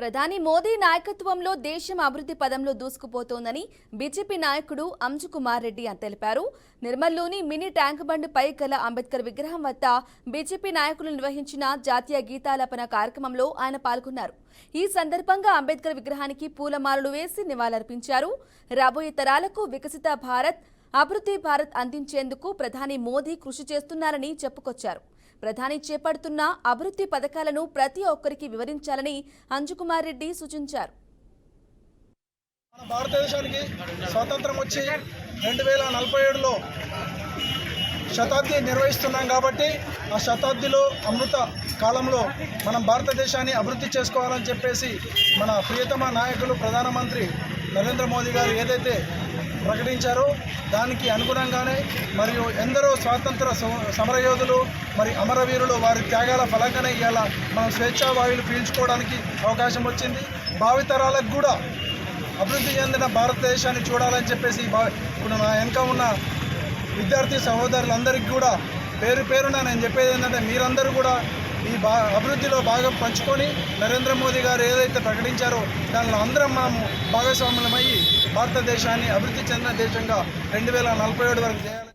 ప్రధాని మోదీ నాయకత్వంలో దేశం అభివృద్ధి పదంలో దూసుకుపోతోందని బీజేపీ నాయకుడు అంజు కుమార్ రెడ్డి తెలిపారు. నిర్మల్లోని మినీ ట్యాంక్ బండ్ పై గల అంబేద్కర్ విగ్రహం వద్ద బీజేపీ నాయకులు నిర్వహించిన జాతీయ గీతాలాపన కార్యక్రమంలో ఆయన పాల్గొన్నారు. ఈ సందర్భంగా అంబేద్కర్ విగ్రహానికి పూలమాలలు వేసి నివాళులర్పించారు. రాబోయే తరాలకు వికసిత భారత్, అభివృద్ధి భారత్ అందించేందుకు ప్రధాని మోదీ కృషి చేస్తున్నారని చెప్పుకొచ్చారు. ప్రధాని చేపడుతున్న అభివృద్ధి పథకాలను ప్రతి ఒక్కరికి వివరించాలని అంజు కుమార్ రెడ్డి సూచించారు. మన భారతదేశానికి స్వాతంత్రం వచ్చి 2047లో శతాబ్ది నిర్వహిస్తున్నాం కాబట్టి ఆ శతాబ్దిలో అమృత కాలంలో మనం భారతదేశాన్ని అభివృద్ధి చేసుకోవాలని చెప్పేసి మన ప్రియతమ నాయకులు ప్రధానమంత్రి నరేంద్ర మోదీ గారు ఏదైతే ప్రకటించారో దానికి అనుగుణంగానే మరియు ఎందరో స్వాతంత్ర సమరయోధులు మరి అమరవీరులు వారి త్యాగాల ఫలంగానే ఇవాళ మనం స్వేచ్ఛా వాయువులు పీల్చుకోవడానికి అవకాశం వచ్చింది. భావితరాలకు కూడా అభివృద్ధి చెందిన భారతదేశాన్ని చూడాలని చెప్పేసి ఇప్పుడు నా వెనుక ఉన్న విద్యార్థి సహోదరులందరికీ కూడా పేరు పేరున నేను చెప్పేది ఏంటంటే మీరందరూ కూడా ఈ అభివృద్ధిలో భాగం పంచుకొని నరేంద్ర మోదీ గారు ఏదైతే ప్రకటించారో దానిలో అందరం మనము భాగస్వాములమయ్యి భారతదేశాన్ని అభివృద్ధి చెందిన దేశంగా 2047 వరకు చేయాలి.